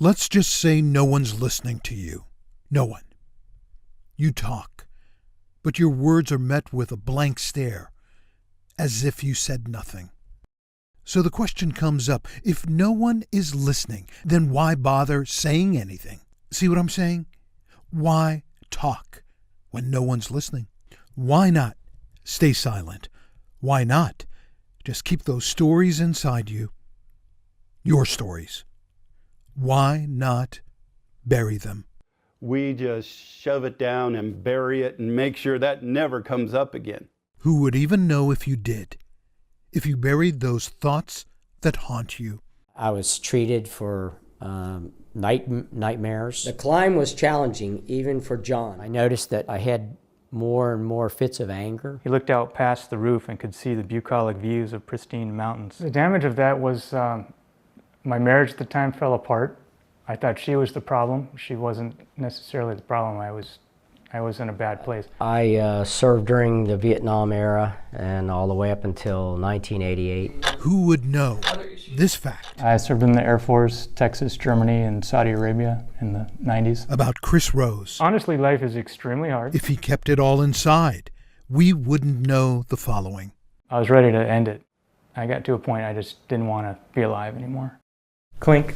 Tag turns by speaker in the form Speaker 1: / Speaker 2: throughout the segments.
Speaker 1: Let's just say no one's listening to you. No one. You talk, but your words are met with a blank stare, as if you said nothing. So the question comes up, if no one is listening, then why bother saying anything? See what I'm saying? Why talk when no one's listening? Why not stay silent? Why not just keep those stories inside you? Your stories. Why not bury them?
Speaker 2: We just shove it down and bury it and make sure that never comes up again.
Speaker 1: Who would even know if you did? If you buried those thoughts that haunt you?
Speaker 3: I was treated for nightmares.
Speaker 4: The climb was challenging, even for John.
Speaker 3: I noticed that I had more and more fits of anger.
Speaker 5: He looked out past the roof and could see the bucolic views of pristine mountains. The damage of that was my marriage at the time fell apart. I thought she was the problem. She wasn't necessarily the problem. I was in a bad place.
Speaker 3: I served during the Vietnam era and all the way up until 1988.
Speaker 1: Who would know this fact?
Speaker 5: I served in the Air Force, Texas, Germany, and Saudi Arabia in the 90s.
Speaker 1: About Chris Rose.
Speaker 5: Honestly, life is extremely hard.
Speaker 1: If he kept it all inside, we wouldn't know the following.
Speaker 5: I was ready to end it. I got to a point I just didn't want to be alive anymore. Clink.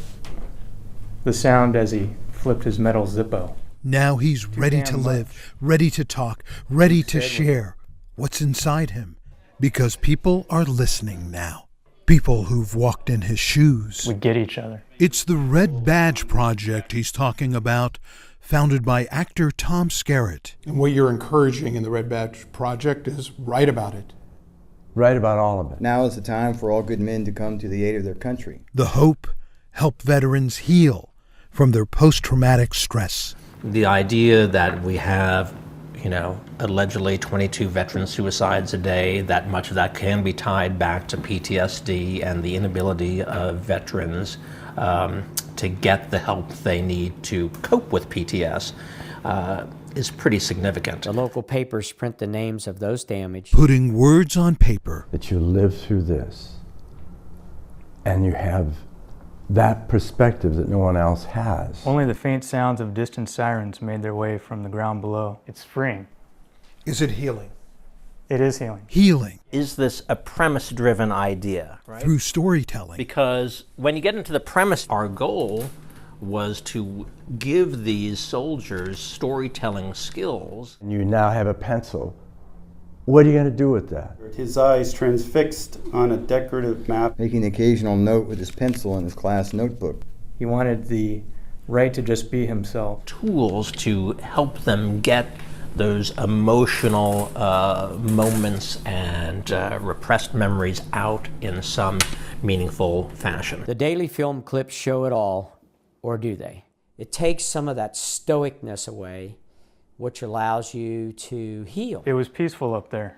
Speaker 5: The sound as he flipped his metal Zippo.
Speaker 1: Now he's ready to live, ready to talk, ready to share what's inside him. Because people are listening now. People who've walked in his shoes.
Speaker 5: We get each other.
Speaker 1: It's the Red Badge Project he's talking about, founded by actor Tom Skerritt.
Speaker 6: And what you're encouraging in the Red Badge Project is write about it.
Speaker 7: Write about all of it.
Speaker 8: Now is the time for all good men to come to the aid of their country.
Speaker 1: The hope, help veterans heal from their post-traumatic stress.
Speaker 9: The idea that we have, allegedly 22 veteran suicides a day, that much of that can be tied back to PTSD and the inability of veterans to get the help they need to cope with PTS is pretty significant.
Speaker 3: The local papers print the names of those damaged.
Speaker 1: Putting words on paper.
Speaker 7: That you live through this and you have that perspective that no one else has.
Speaker 5: Only the faint sounds of distant sirens made their way from the ground below. It's freeing.
Speaker 1: Is it healing?
Speaker 5: It is healing.
Speaker 1: Healing.
Speaker 9: Is this a premise-driven idea? Right?
Speaker 1: Through storytelling.
Speaker 9: Because when you get into the premise, our goal was to give these soldiers storytelling skills.
Speaker 7: And you now have a pencil. What are you going to do with that?
Speaker 2: His eyes transfixed on a decorative map.
Speaker 8: Making the occasional note with his pencil in his class notebook.
Speaker 5: He wanted the right to just be himself.
Speaker 9: Tools to help them get those emotional moments and repressed memories out in some meaningful fashion.
Speaker 3: The daily film clips show it all, or do they? It takes some of that stoicness away, which allows you to heal.
Speaker 5: It was peaceful up there.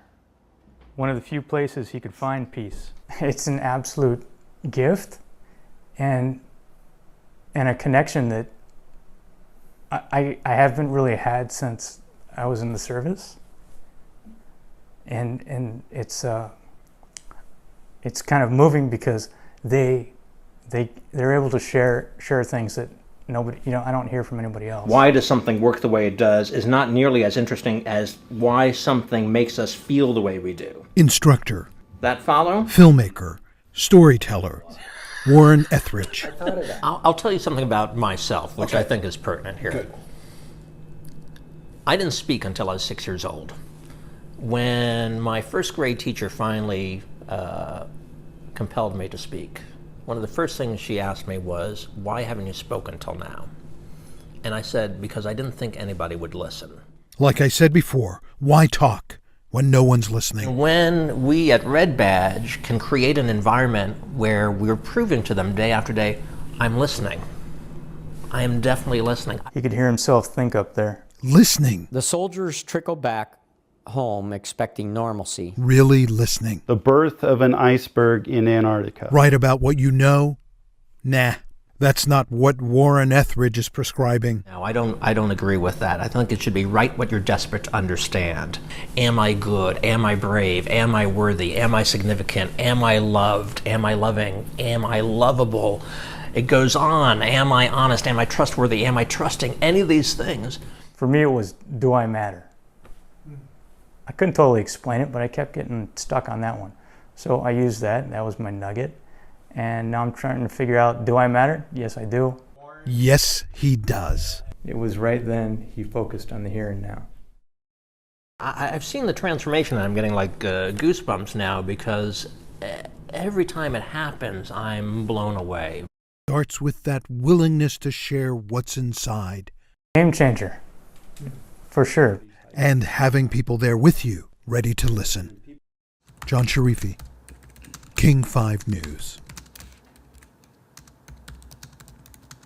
Speaker 5: One of the few places he could find peace. It's an absolute gift and a connection that I haven't really had since I was in the service. And it's kind of moving because they're able to share things that nobody, I don't hear from anybody else.
Speaker 9: Why does something work the way it does is not nearly as interesting as why something makes us feel the way we do.
Speaker 1: Instructor.
Speaker 9: That follow?
Speaker 1: Filmmaker. Storyteller. Warren Etheridge.
Speaker 9: I'll tell you something about myself, which I think is pertinent here.
Speaker 6: Good.
Speaker 9: I didn't speak until I was 6 years old. When my first grade teacher finally compelled me to speak, one of the first things she asked me was, "Why haven't you spoken till now?" And I said, "Because I didn't think anybody would listen."
Speaker 1: Like I said before, why talk when no one's listening?
Speaker 9: When we at Red Badge can create an environment where we're proving to them day after day, I'm listening. I am definitely listening.
Speaker 5: He could hear himself think up there.
Speaker 1: Listening.
Speaker 3: The soldiers trickle back home expecting normalcy.
Speaker 1: Really listening.
Speaker 2: The birth of an iceberg in Antarctica.
Speaker 1: Write about what you know? Nah, that's not what Warren Etheridge is prescribing.
Speaker 9: No, I don't agree with that. I think it should be write what you're desperate to understand. Am I good? Am I brave? Am I worthy? Am I significant? Am I loved? Am I loving? Am I lovable? It goes on. Am I honest? Am I trustworthy? Am I trusting? Any of these things.
Speaker 5: For me, it was, do I matter? I couldn't totally explain it, but I kept getting stuck on that one. So I used that. That was my nugget. And now I'm trying to figure out, do I matter? Yes, I do.
Speaker 1: Yes, he does.
Speaker 5: It was right then he focused on the here and now.
Speaker 9: I've seen the transformation, and I'm getting like goosebumps now, because every time it happens, I'm blown away.
Speaker 1: Starts with that willingness to share what's inside.
Speaker 5: Game changer, for sure.
Speaker 1: And having people there with you, ready to listen. John Sharifi, King 5 News.